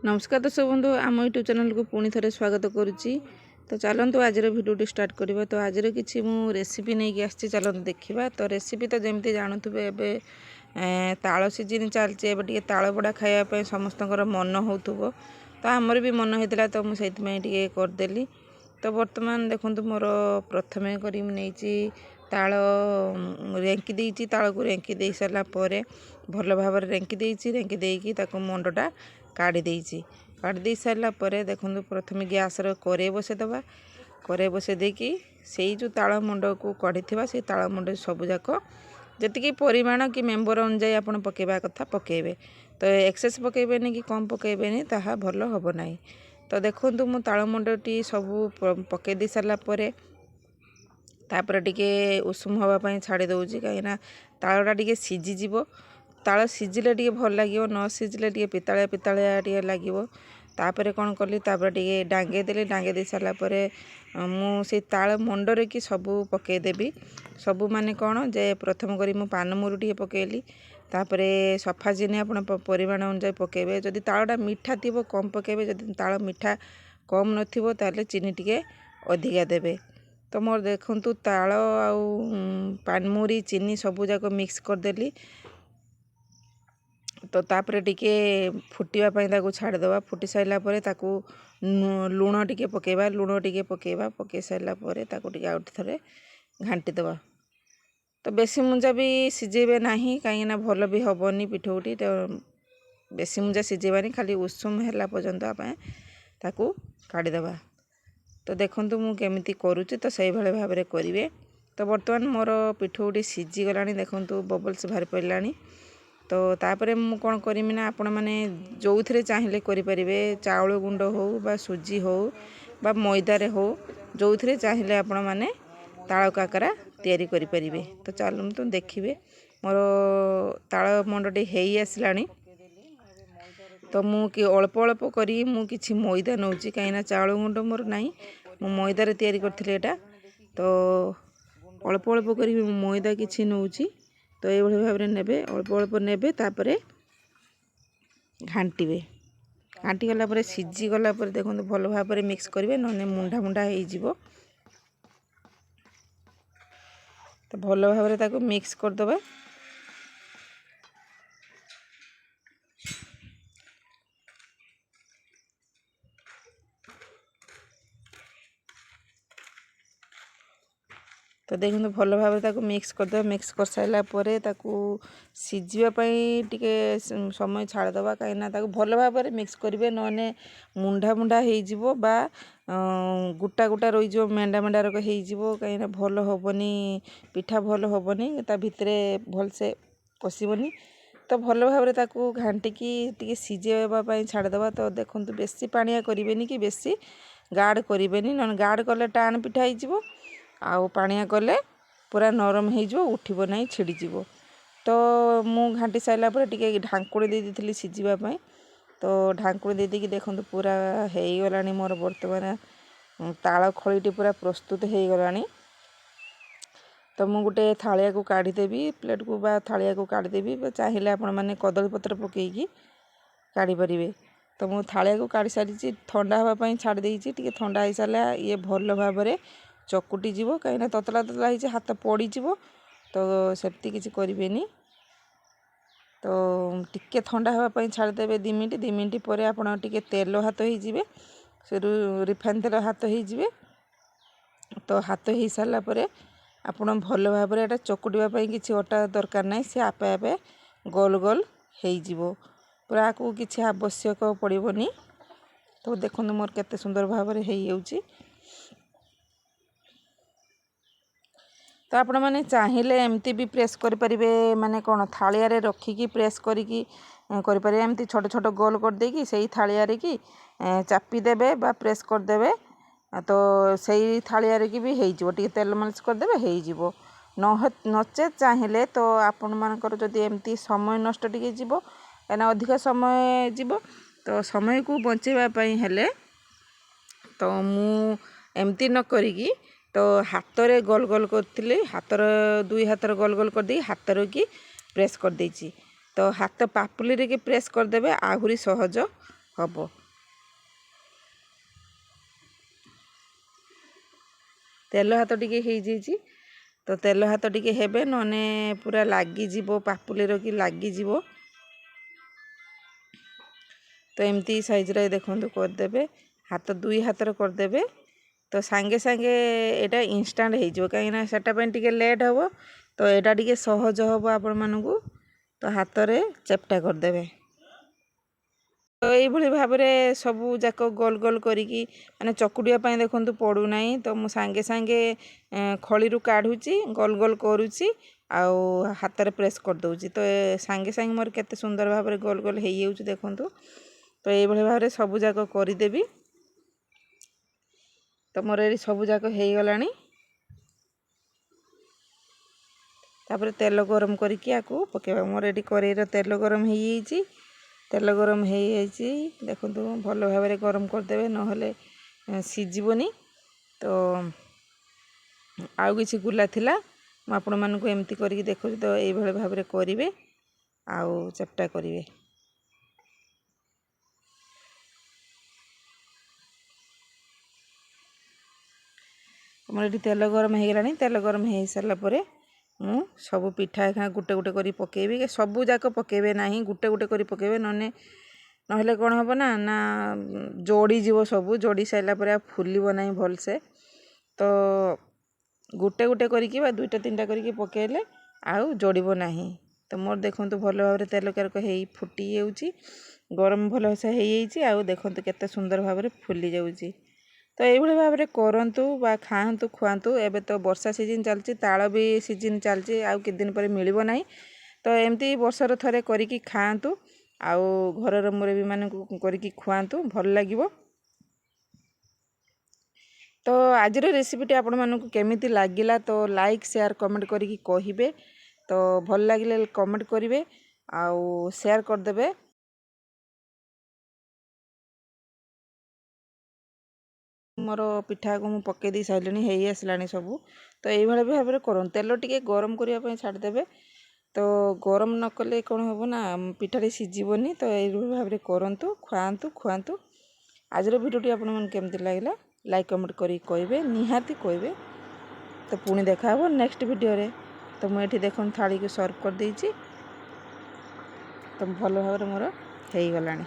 नमस्कार दर्शक बंधु आम यूट्यूब चैनल को पुणी थे स्वागत करुच्ची। तो चलतु आज भिडियो स्टार्ट करवा। तो आज किसी मु रेसिपी नहीं कि आसी चलतु देखा। तो रेसिपी तो जमी जानूे ए ताल सीजन चलती टे ताल बड़ा खायापी समस्त मन हो तो आमर भी मन होता तो मुझे करदेली। तो बर्तमान देखो मोर प्रथम कर ताल रेंकी देती ताल को रेंकी दे सारापर भल भाव रेंकी रेंकी देकी मंडटा काढ़ी देती। काढ़ी दे सारापर देखो प्रथम गैस करे बसईदे करे बसईदेकी से जो ताल मंड को कढ़ी से ताल मंड सबूक जी परिमाण कि मेम्बर अनुजाई आप पकेवा कथा पकेबे। तो एक्सेस पकेबेनि कि कम पकेबेनि ताहा भल हम ना। तो देखो मु ताल मंडटी सबू पकई दे सारापर तापर टिके उषुम हाँपाई छाड़ी दूसरी कहीं तालटा टे सीझीज। ताल सीझिले टे भल लगे न सीझिले टे पितालिया पितालिया टे लगे। तापर कौन कली तापर टे डांगे देली डांगे दे सारापर मुझे ताल मंडरे कि सबू पकईदेवी सबू माने कौन जे प्रथम करी मु पानमुरु टे पकेली तापर सफा चीनी आप परिमाण अनुसार पकेबे। जदि तालटा मीठा थी कम पकेबे जदि ताल मीठा कम नथिबो ताले चीनी टिके अधिका देबे। तो मोर देखंतु ताल आउ पानमुरी चीनी सबू जाक मिक्स करदेली। तो तापर टिके फुटिया छाड़देवा फुटी सारा पर लुण टिके पकेबा लुण टिके पकेबा पकई सारा पर आउट थे घाटी देवा। तो बेसी मुंजा भी सीझेबे नहीं कहीं भल भी हेनी पिठौटी। तो बेसी मुंजा सीझेबानी खाली उषुम है पर्यंत ताकू काढ़ीदेवा। तो देखंतु मु केमिति करुच्ची तो सही भाले भाव करेंगे। तो बर्तमान मोर पिठौटी सीझी गलानी देखंतु बबल्स बाहर पड़ानी। तो तापर मु कौन करमी ना आपण मैंने जो थे चाहिए करें चाउल गुंड हो बा सुजी हो बा मैदार हो जो थे चाहिए आपण मैंने ताल काकरा तैयारी करें। तो चलतु देखिए मोर ताल मंडटी हो आसलानी। तो मुझे अल्प अल्प करी किसी मैदा नौ कहीं चाउल गुंड मोर ना मु मैदार तैयारी करी एटा। तो अल्प अल्प करी मैदा किसी नौ। तो ये भाव में ने अल्प अल्प ने घाटे घाटी गलापर सीझी गलापर देखो भल भाव में मिक्स करेंगे ना मुंडा मुंडा हो। तो भल भाव में मिक्स करदे। तो देखो भल भाव में मिक्स करदे मिक्स कर सारापर सीझापी टे समय छाड़देवा कहीं भल भाव में मिक्स करेंगे ना मुंडा मुंडा हो गोटा गोटा रही मेंढा मेंढा रक हो कहीं भल हेनी पिठा भल हेनी भितर भलसे पशबनी। तो भल भाव में घाटिकी टे सीझापी छाड़देवा। तो देखो बेसी पानिया करें कि बेसी गाढ़ करें ना गाढ़ कले टाण पिठा हो आउ पानिया कले पूरा नरम हो उठब ना छिड़ीज। तो मु घाटी सारापर टे ढांकुणी दे दी सीझापी। तो ढांकुणी दे देखो पूरा हो गला मोर बर्तमान ताल खड़ीटी पूरा प्रस्तुत हो गला। तो मु गोटे थालिया को काढ़ीदेवी प्लेट को बा थालिया को काढ़ीदेवी चाहिए आपण मैंने कदली पत्र पकईकी काढ़ी पारे। तो मु थालिया को काढ़ी सारी ठंडा हाँपाई छाड़ देती टे ठंडा हो सारा ये भल भाव में चकुटी जीव कहीं ततला ततला हो हाथ पड़ज। तो सेमती किसी करें। तो टिके ठंडा हाँपाई छाड़देवे 2 मिनिट पर आपड़ टे तेल हाथ हो रिफाइन तेल हाथ हो। तो हाथ हो सारापर आपड़ भल भाव में एटा चकुटापी किसी अटा दरकार ना सी आपे आपे गोल गोल हो पूरा को किसी आवश्यक पड़ोनी। तो देखो मोर केते सुंदर भाव में हो। तो आपण मैंने चाहिए एमती भी प्रेस करें माने कौन थालिया रे रखिकी प्रेस करें एमती छोट छोट गोल कर देकी सही थालिया रे कि चापी देबे बा प्रेस करदेवे। तो सही थालिया रे कि भी हो तेल मालिश करदे हो नचे चाहिए। तो आपण मानकर जदि एमती समय नष्ट टिके जीवो कहीं अधिक समय जीव। तो समय को बचेवाई हेले तो मु एमती न करी तो हाथ रे गोल गोल करी हाथर 2 हाथर गोल गोल कर दी हाथर की प्रेस कर देची। तो हाथ पापुली रे कि प्रेस करदेवे आहुरी सहज ହେବ। ତେଲ ହାତ ଟିକେ ହେଇଯାଇଛି, ତ ତେଲ ହାତ ଟିକେ ହେବେ, ନହେଲେ ପୁରା ଲାଗିଯିବ ପାପୁଲିର କି ଲାଗିଯିବ। ତ ଏମିତି ସାଇଜ୍ରେ ଦେଖନ୍ତୁ କରିଦେବେ, ହାତ 2 ହାତରେ କରିଦେବେ। ତ ସାଙ୍ଗେ ସାଙ୍ଗେ ଏଇଟା ଇନଷ୍ଟାଣ୍ଟ ହେଇଯିବ, କାହିଁକିନା ସେଟା ପାଇଁ ଟିକେ ଲେଟ୍ ହେବ, ତ ଏଇଟା ଟିକେ ସହଜ ହେବ ଆପଣମାନଙ୍କୁ। ତ ହାତରେ ଚେପ୍ଟା କରିଦେବେ। ତ ଏଇଭଳି ଭାବରେ ସବୁ ଯାକ ଗୋଲ ଗୋଲ କରିକି ମାନେ ଚକୁଡ଼ିବା ପାଇଁ ଦେଖନ୍ତୁ ପଡ଼ୁନାହିଁ। ତ ମୁଁ ସାଙ୍ଗେ ସାଙ୍ଗେ ଖଳିରୁ କାଢ଼ୁଛି, ଗୋଲ ଗୋଲ କରୁଛି, ଆଉ ହାତରେ ପ୍ରେସ୍ କରିଦେଉଛି। ତ ସାଙ୍ଗେ ସାଙ୍ଗେ ମୋର କେତେ ସୁନ୍ଦର ଭାବରେ ଗୋଲ ଗୋଲ ହେଇଯାଉଛି ଦେଖନ୍ତୁ। ତ ଏଇଭଳି ଭାବରେ ସବୁ ଯାକ କରିଦେବି। ତ ମୋର ଏଠି ସବୁ ଯାକ ହେଇଗଲାଣି। ତାପରେ ତେଲ ଗରମ କରିକି ଆକୁ ପକାଇବା। ମୋର ଏଠି କରେଇର ତେଲ ଗରମ ହେଇଯାଇଛି। ତେଲ ଗରମ ହେଇଯାଇଛି ଦେଖନ୍ତୁ, ଭଲ ଭାବରେ ଗରମ କରିଦେବେ, ନହେଲେ ସିଝିବନି। ତ ଆଉ କିଛି ଗୁଲା ଥିଲା, ମୁଁ ଆପଣମାନଙ୍କୁ ଏମିତି କରିକି ଦେଖୁଛି। ତ ଏଇଭଳି ଭାବରେ କରିବେ ଆଉ ଚେପ୍ଟା କରିବେ। ଆମର ଏଠି ତେଲ ଗରମ ହେଇଗଲାଣି। ତେଲ ଗରମ ହେଇସାରିଲା ପରେ ମୁଁ ସବୁ ପିଠା ଗୋଟେ ଗୋଟେ କରି ପକାଇବି। ସବୁ ଯାକ ପକାଇବେ ନାହିଁ, ଗୋଟେ ଗୋଟେ କରି ପକାଇବେ, ନହେଲେ କ'ଣ ହେବ ନା ନା ଯୋଡ଼ିଯିବ ସବୁ। ଯୋଡ଼ି ସାରିଲା ପରେ ଆଉ ଫୁଲିବ ନାହିଁ ଭଲସେ। ତ ଗୋଟେ ଗୋଟେ କରିକି ବା 2ଟା 3ଟା କରିକି ପକାଇଲେ ଆଉ ଯୋଡ଼ିବ ନାହିଁ। ତ ମୋର ଦେଖନ୍ତୁ ଭଲ ଭାବରେ ତେଲ କେରକ ହେଇ ଫୁଟି ଯାଉଛି, ଗରମ ଭଲସେ ହେଇଯାଇଛି। ଆଉ ଦେଖନ୍ତୁ କେତେ ସୁନ୍ଦର ଭାବରେ ଫୁଲି ଯାଉଛି। ତ ଏଇଭଳି ଭାବରେ କରନ୍ତୁ ବା ଖାଆନ୍ତୁ, ଖୁଆନ୍ତୁ। ଏବେ ତ ବର୍ଷା ସିଜିନ୍ ଚାଲିଛି, ତାଳ ବି ସିଜିନ୍ ଚାଲିଛି, ଆଉ କିଛି ଦିନ ପରେ ମିଳିବ ନାହିଁ। ତ ଏମିତି ବର୍ଷର ଥରେ କରିକି ଖାଆନ୍ତୁ, ଆଉ ଘରର ମୁରବୀମାନଙ୍କୁ କରିକି ଖୁଆନ୍ତୁ, ଭଲ ଲାଗିବ। ତ ଆଜିର ରେସିପିଟି ଆପଣମାନଙ୍କୁ କେମିତି ଲାଗିଲା, ତ ଲାଇକ୍ ସେୟାର କମେଣ୍ଟ କରିକି କହିବେ। ତ ଭଲ ଲାଗିଲେ କମେଣ୍ଟ କରିବେ ଆଉ ସେୟାର କରିଦେବେ। ମୋର ପିଠାକୁ ମୁଁ ପକାଇ ଦେଇ ସାରିଲିଣି, ହେଇ ଆସିଲାଣି ସବୁ। ତ ଏଇଭଳି ଭାବରେ କରନ୍ତୁ। ତେଲ ଟିକେ ଗରମ କରିବା ପାଇଁ ଛାଡ଼ିଦେବେ। ତ ଗରମ ନ କଲେ କ'ଣ ହେବ ନା ପିଠାଟି ସିଝିବନି। ତ ଏଇଭଳି ଭାବରେ କରନ୍ତୁ, ଖାଆନ୍ତୁ, ଖୁଆନ୍ତୁ। ଆଜିର ଭିଡ଼ିଓଟି ଆପଣମାନଙ୍କୁ କେମିତି ଲାଗିଲା ଲାଇକ୍ କମେଣ୍ଟ କରିକି କହିବେ, ନିହାତି କହିବେ। ତ ପୁଣି ଦେଖା ହେବ ନେକ୍ସଟ ଭିଡ଼ିଓରେ। ତ ମୁଁ ଏଠି ଦେଖନ୍ତୁ ଥାଳିକୁ ସର୍ଭ କରିଦେଇଛି। ତ ଭଲ ଭାବରେ ମୋର ହେଇଗଲାଣି।